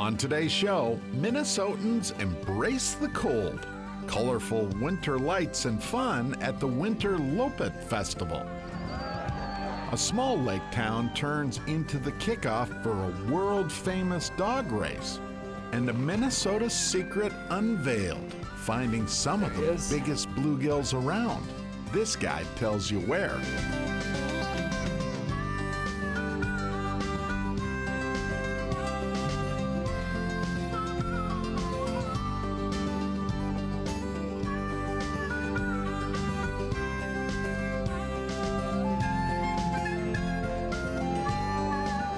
On today's show, Minnesotans embrace the cold. Colorful winter lights and fun at the Winter Loppet Festival. A small lake town turns into the kickoff for a world-famous dog race. And a Minnesota secret unveiled, finding some of the biggest bluegills around. This guide tells you where.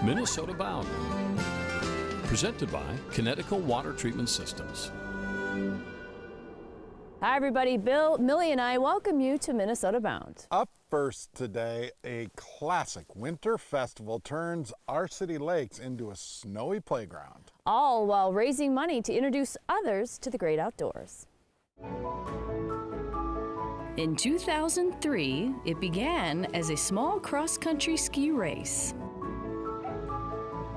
Minnesota Bound, presented by Connecticut Water Treatment Systems. Hi everybody, Millie and I welcome you to Minnesota Bound. Up first today, a classic winter festival turns our city lakes into a snowy playground. All while raising money to introduce others to the great outdoors. In 2003, it began as a small cross-country ski race.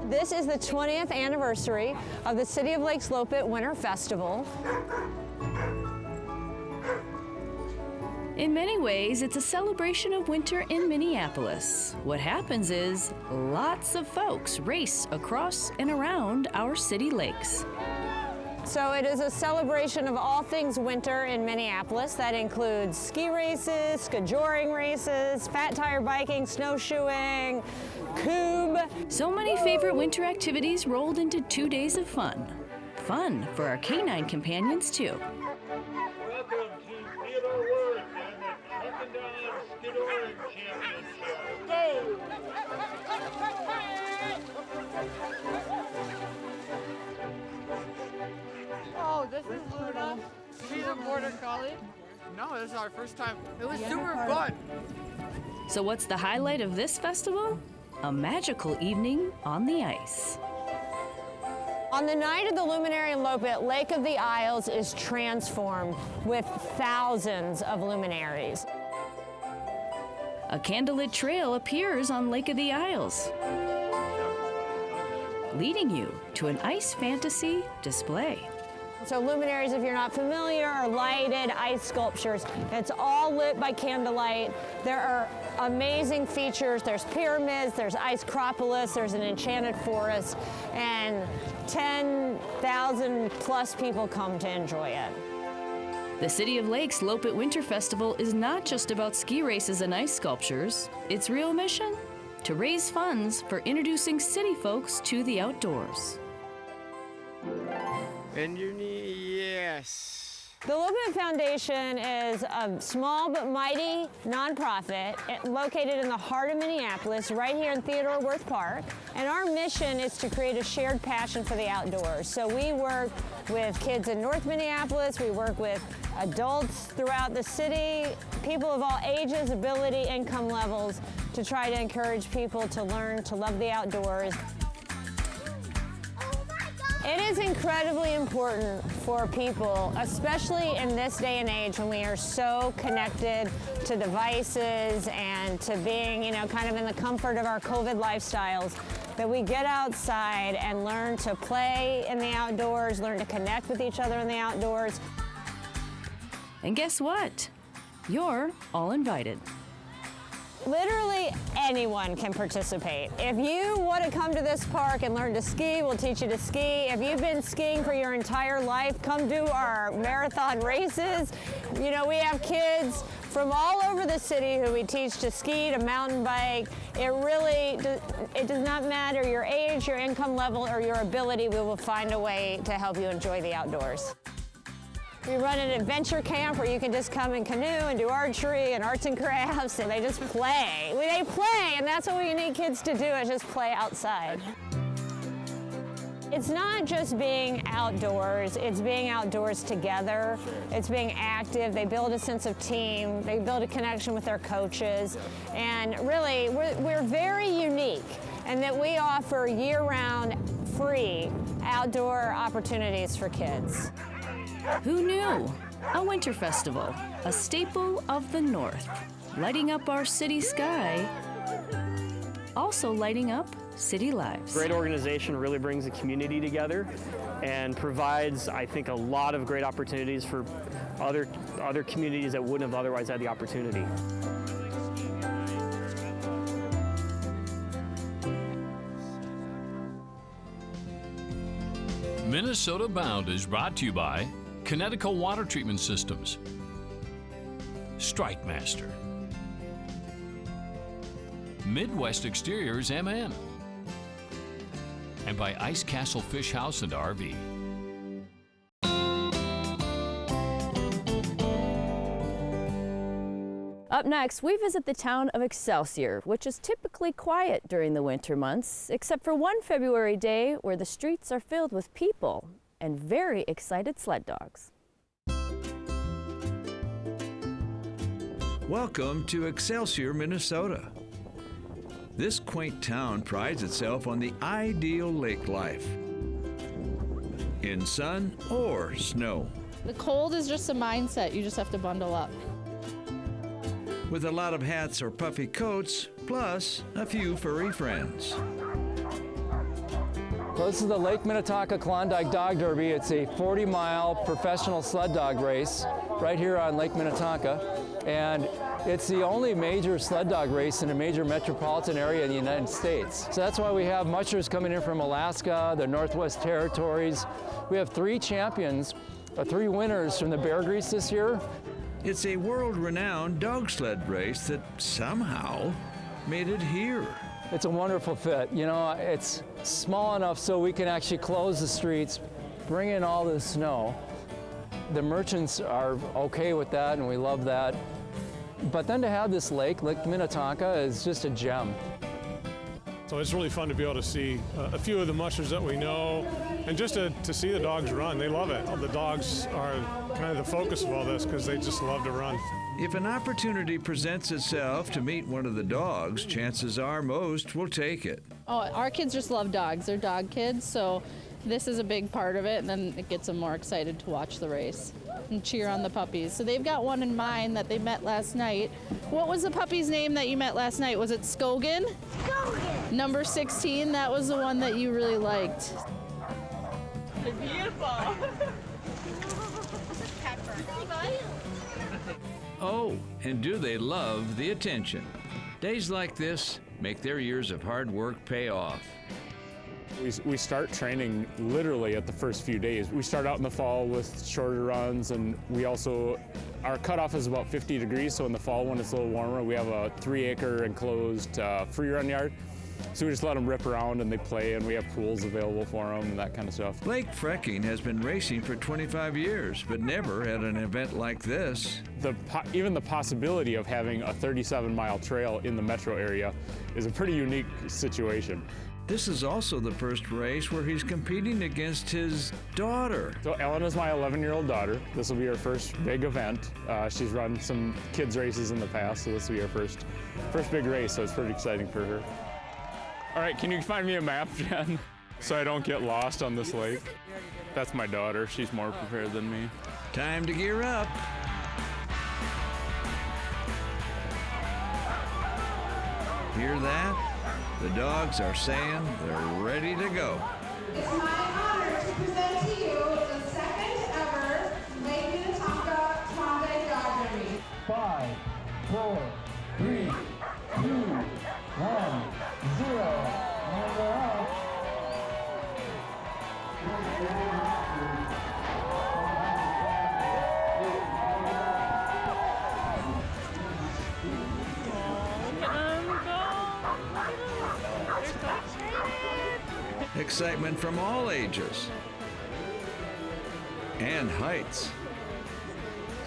This is the 20th anniversary of the City of Lakes Loppet Winter Festival. In many ways, it's a celebration of winter in Minneapolis. What happens is lots of folks race across and around our city lakes. So it is a celebration of all things winter in Minneapolis. That includes ski races, skijoring races, fat tire biking, snowshoeing, coob. So many favorite winter activities rolled into 2 days of fun. Fun for our canine companions too. Welcome to Theodore Woods and the Truckin' Down Skidoring Championship. Go! Oh, this is Luna. She's a border collie. No, this is our first time. It was super fun. So what's the highlight of this festival? A magical evening on the ice. On the night of the Luminary in Loppet, Lake of the Isles is transformed with thousands of luminaries. A candlelit trail appears on Lake of the Isles, leading you to an ice fantasy display. So luminaries, if you're not familiar, are lighted ice sculptures. It's all lit by candlelight. There are amazing features. There's pyramids, there's ice acropolis, there's an enchanted forest, and 10,000 plus people come to enjoy it. The City of Lakes Loppet Winter Festival is not just about ski races and ice sculptures. Its real mission? To raise funds for introducing city folks to the outdoors. And you need, yes. The Loppet Foundation is a small but mighty nonprofit located in the heart of Minneapolis, right here in Theodore Wirth Park. And our mission is to create a shared passion for the outdoors. So we work with kids in North Minneapolis, we work with adults throughout the city, people of all ages, ability, income levels, to try to encourage people to learn to love the outdoors. It is incredibly important for people, especially in this day and age when we are so connected to devices and to being, kind of in the comfort of our COVID lifestyles, that we get outside and learn to play in the outdoors, learn to connect with each other in the outdoors. And guess what? You're all invited. Literally anyone can participate. If you want to come to this park and learn to ski, we'll teach you to ski. If you've been skiing for your entire life, come do our marathon races. We have kids from all over the city who we teach to ski, to mountain bike. It does not matter your age, your income level, or your ability. We will find a way to help you enjoy the outdoors. We run an adventure camp where you can just come and canoe and do archery and arts and crafts, and they just play. They play, and that's what we need kids to do, is just play outside. It's not just being outdoors, it's being outdoors together. It's being active. They build a sense of team. They build a connection with their coaches. And really, we're very unique in that we offer year-round free outdoor opportunities for kids. Who knew? A winter festival, a staple of the North, lighting up our city sky, also lighting up city lives. Great organization really brings the community together and provides, I think, a lot of great opportunities for other communities that wouldn't have otherwise had the opportunity. Minnesota Bound is brought to you by Connecticut Water Treatment Systems, Strike Master, Midwest Exteriors MN, and by Ice Castle Fish House and RV. Up next, we visit the town of Excelsior, which is typically quiet during the winter months, except for one February day where the streets are filled with people and very excited sled dogs. Welcome to Excelsior, Minnesota. This quaint town prides itself on the ideal lake life, in sun or snow. The cold is just a mindset. You just have to bundle up. With a lot of hats or puffy coats, plus a few furry friends. Well, this is the Lake Minnetonka Klondike Dog Derby. It's a 40-mile professional sled dog race right here on Lake Minnetonka. And it's the only major sled dog race in a major metropolitan area in the United States. So that's why we have mushers coming in from Alaska, the Northwest Territories. We have 3 champions, 3 winners from the Bear Grease this year. It's a world-renowned dog sled race that somehow made it here. It's a wonderful fit. You know, it's small enough so we can actually close the streets, bring in all the snow. The merchants are okay with that, and we love that. But then to have this lake, Lake Minnetonka, is just a gem. So it's really fun to be able to see a few of the mushers that we know, and just to see the dogs run. They love it. The dogs are kind of the focus of all this because they just love to run. If an opportunity presents itself to meet one of the dogs, chances are most will take it. Oh, our kids just love dogs. They're dog kids, so this is a big part of it, and then it gets them more excited to watch the race and cheer on the puppies. So they've got one in mind that they met last night. What was the puppy's name that you met last night? Was it Skogan? Skogan. Number 16, that was the one that you really liked. They're beautiful. Oh, and do they love the attention? Days like this make their years of hard work pay off. We start training literally at the first few days. We start out in the fall with shorter runs, and our cutoff is about 50 degrees, so in the fall when it's a little warmer, we have a 3-acre enclosed free run yard. So we just let them rip around and they play, and we have pools available for them and that kind of stuff. Blake Frecking has been racing for 25 years, but never at an event like this. Even the possibility of having a 37-mile trail in the metro area is a pretty unique situation. This is also the first race where he's competing against his daughter. So Ellen is my 11-year-old daughter. This will be her first big event. She's run some kids races in the past, so this will be her first big race, so it's pretty exciting for her. All right, can you find me a map, Jen, so I don't get lost on this lake? That's my daughter. She's more prepared than me. Time to gear up. Hear that? The dogs are saying they're ready to go. It's my honor to present to you the second ever Lake Minnetonka Klondike Dog Derby. 5, 4, 3, 2, 1, 0. And we're off. Excitement from all ages and heights.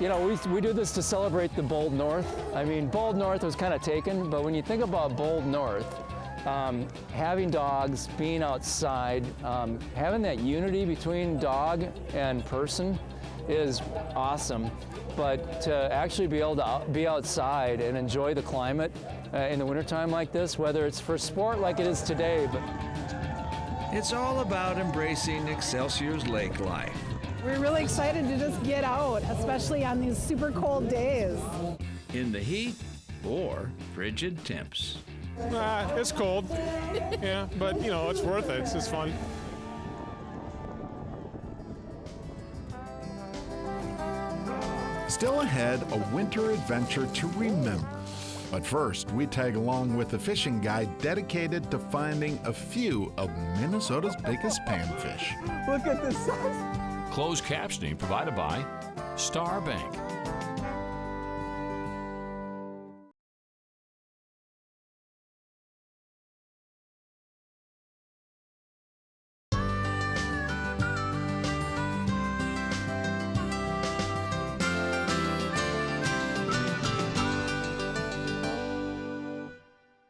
You know, we do this to celebrate the Bold North. I mean, Bold North was kind of taken, but when you think about Bold North, having dogs, being outside, having that unity between dog and person is awesome. But to actually be able to be outside and enjoy the climate in the wintertime like this, whether it's for sport like it is today, but it's all about embracing Excelsior's lake life. We're really excited to just get out, especially on these super cold days. In the heat or frigid temps. It's cold. Yeah, but you know, it's worth it. It's just fun. Still ahead, a winter adventure to remember. But first, we tag along with a fishing guide dedicated to finding a few of Minnesota's biggest panfish. Look at this size. Closed captioning provided by Star Bank.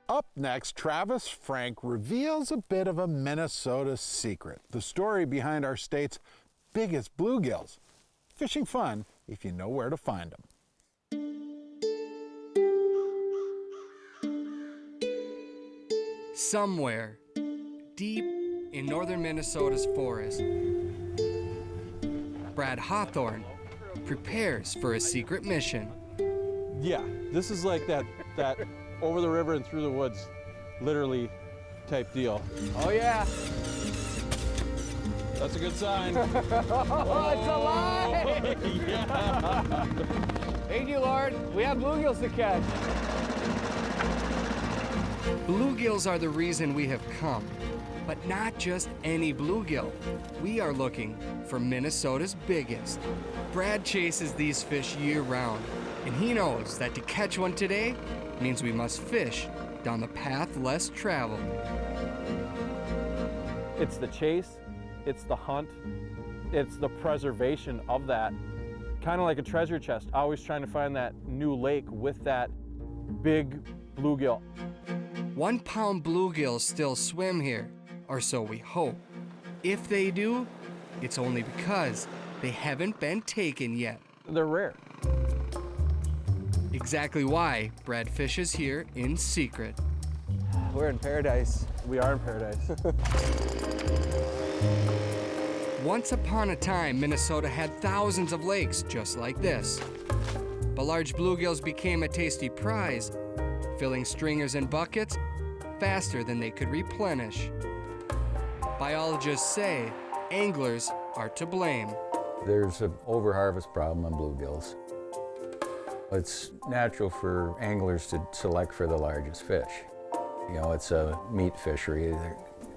Up next, Travis Frank reveals a bit of a Minnesota secret, the story behind our state's biggest bluegills. Fishing fun if you know where to find them. Somewhere deep in northern Minnesota's forest, Brad Hawthorne prepares for a secret mission. Yeah, this is like that over the river and through the woods, literally type deal. Oh yeah. That's a good sign. Oh, it's alive! Yeah. Thank you, Lord. We have bluegills to catch. Bluegills are the reason we have come, but not just any bluegill. We are looking for Minnesota's biggest. Brad chases these fish year-round, and he knows that to catch one today means we must fish down the path less traveled. It's the chase, it's the hunt, it's the preservation of that. Kind of like a treasure chest, always trying to find that new lake with that big bluegill. 1 pound bluegills still swim here, or so we hope. If they do, it's only because they haven't been taken yet. They're rare. Exactly why Brad fishes here in secret. We're in paradise. We are in paradise. Once upon a time, Minnesota had thousands of lakes just like this. But large bluegills became a tasty prize, filling stringers and buckets faster than they could replenish. Biologists say anglers are to blame. There's an overharvest problem on bluegills. It's natural for anglers to select for the largest fish. You know, it's a meat fishery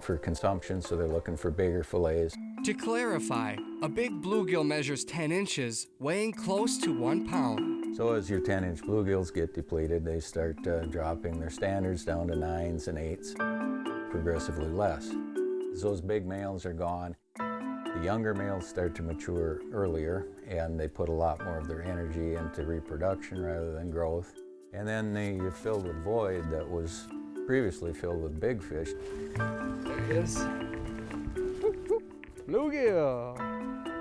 for consumption, so they're looking for bigger fillets. To clarify, a big bluegill measures 10 inches, weighing close to 1 pound. So as your 10-inch bluegills get depleted, they start dropping their standards down to 9s and 8s, progressively less. As those big males are gone, the younger males start to mature earlier, and they put a lot more of their energy into reproduction rather than growth. And then you fill the void that was previously filled with big fish. There he is. Bluegill,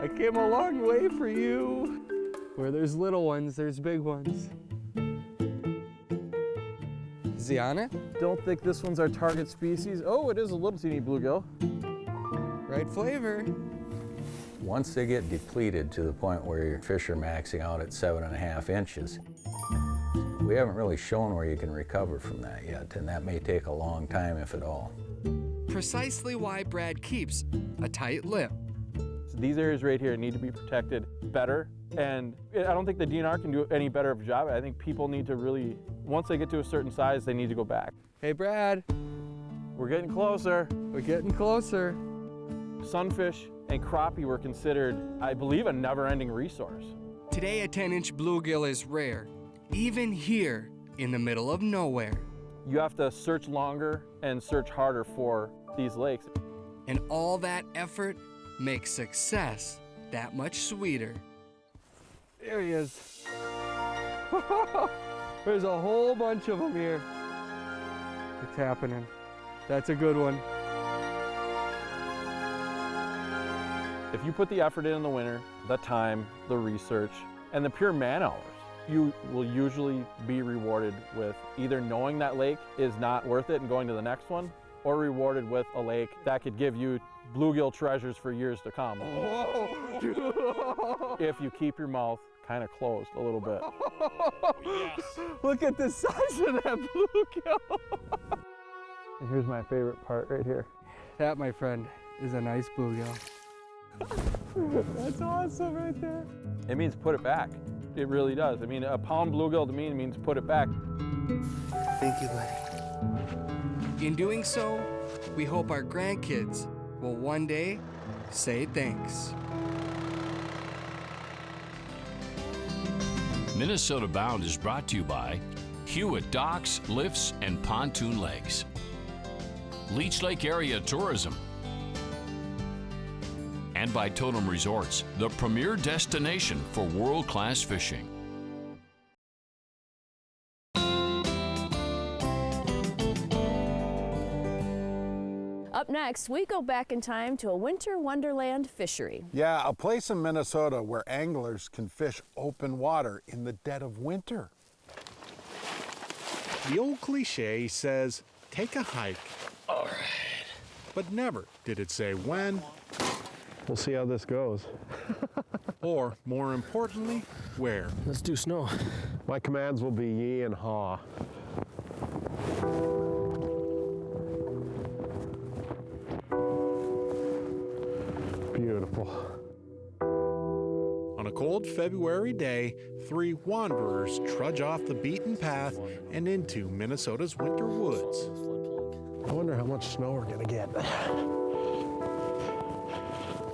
I came a long way for you. Where there's little ones, there's big ones. Is he on it? Don't think this one's our target species. Oh, it is a little teeny bluegill. Right flavor. Once they get depleted to the point where your fish are maxing out at 7.5 inches, we haven't really shown where you can recover from that yet, and that may take a long time, if at all. Precisely why Brad keeps a tight lip. So these areas right here need to be protected better, and I don't think the DNR can do any better of a job. I think people need to really, once they get to a certain size, they need to go back. Hey, Brad. We're getting closer. We're getting closer. Sunfish and crappie were considered, I believe, a never-ending resource. Today, a 10-inch bluegill is rare, even here in the middle of nowhere. You have to search longer and search harder for these lakes. And all that effort makes success that much sweeter. There he is. There's a whole bunch of them here. It's happening. That's a good one. If you put the effort in the winter, the time, the research, and the pure man hours, you will usually be rewarded with either knowing that lake is not worth it and going to the next one, or rewarded with a lake that could give you bluegill treasures for years to come. Oh. If you keep your mouth kind of closed a little bit. Look at the size of that bluegill. Here's my favorite part right here. That, my friend, is a nice bluegill. That's awesome right there. It means put it back. It really does. I mean, a pound bluegill to me means put it back. Thank you, buddy. In doing so, we hope our grandkids will one day say thanks. Minnesota Bound is brought to you by Hewitt Docks, Lifts, and Pontoon Lakes, Leech Lake Area Tourism, and by Totem Resorts, the premier destination for world-class fishing. Up next, we go back in time to a winter wonderland fishery. Yeah, a place in Minnesota where anglers can fish open water in the dead of winter. The old cliche says, take a hike. All right. But never did it say when. We'll see how this goes. Or, more importantly, where. Let's do snow. My commands will be ye and haw. Beautiful. On a cold February day, 3 wanderers trudge off the beaten path and into Minnesota's winter woods. I wonder how much snow we're gonna get.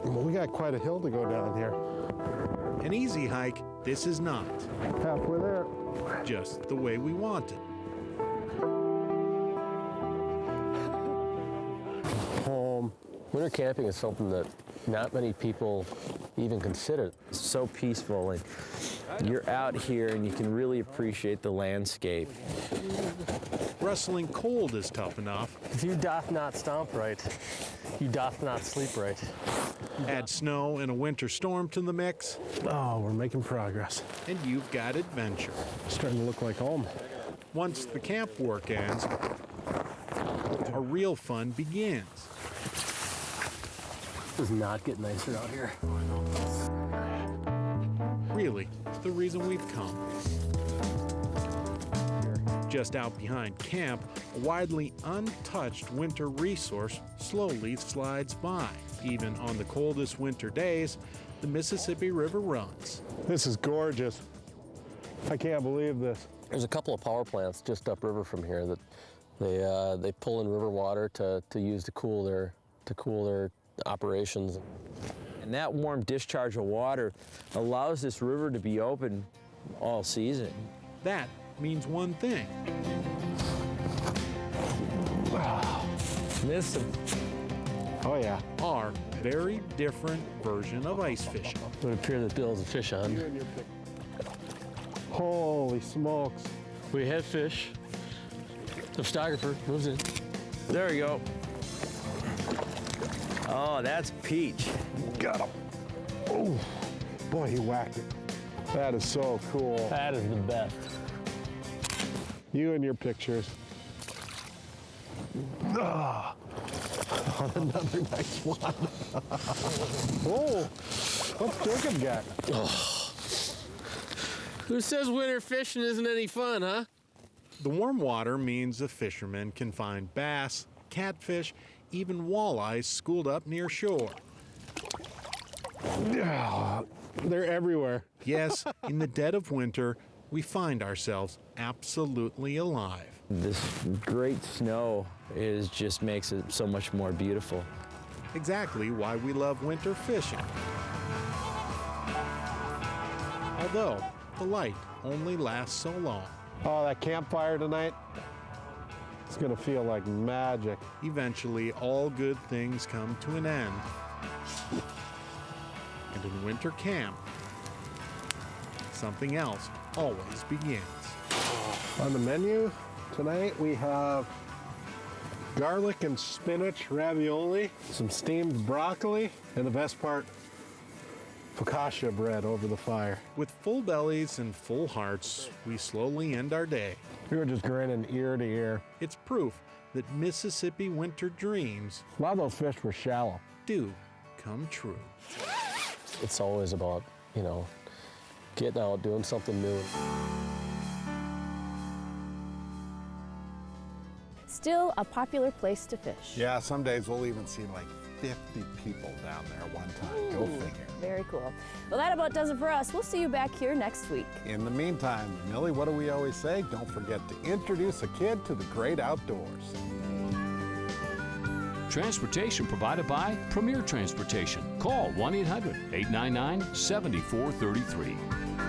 Well, we got quite a hill to go down here. An easy hike, this is not. Halfway there. Just the way we want it. Home. Winter camping is something that not many people even consider. It's so peaceful, and you're out here and you can really appreciate the landscape. Wrestling cold is tough enough. If you doth not stomp right, you doth not sleep right. Add snow and a winter storm to the mix. Oh, we're making progress. And you've got adventure. Starting to look like home. Once the camp work ends, a real fun begins. Does not get nicer out here. Really, the reason we've come. Just out behind camp, a widely untouched winter resource slowly slides by. Even on the coldest winter days, the Mississippi River runs. This is gorgeous. I can't believe this. There's a couple of power plants just upriver from here that they pull in river water to use to cool their operations. And that warm discharge of water allows this river to be open all season. That means one thing. Oh yeah. Our very different version of ice fishing. It would appear that Bill's a fish on. Holy smokes. We have fish. The photographer moves in. There we go. Oh, that's peach. Got him. Oh, boy, he whacked it. That is so cool. That is the best. You and your pictures. Ah, another nice one. Oh, what's Jacob got? Oh. Who says winter fishing isn't any fun, huh? The warm water means the fishermen can find bass, catfish, even walleyes schooled up near shore. They're everywhere. Yes, in the dead of winter, we find ourselves absolutely alive. This great snow just makes it so much more beautiful. Exactly why we love winter fishing. Although, the light only lasts so long. Oh, that campfire tonight, it's gonna feel like magic. Eventually, all good things come to an end. And in winter camp, something else always begins. On the menu tonight, we have garlic and spinach ravioli, some steamed broccoli, and the best part, focaccia bread over the fire. With full bellies and full hearts, we slowly end our day. We were just grinning ear to ear. It's proof that Mississippi winter dreams, a lot of those fish were shallow, do come true. It's always about, getting out, doing something new. still a popular place to fish. Yeah, some days we'll even see like 50 people down there at one time. Go figure. Very cool. Well, that about does it for us. We'll see you back here next week. In the meantime, Millie, what do we always say? Don't forget to introduce a kid to the great outdoors. Transportation provided by Premier Transportation. Call 1-800-899-7433.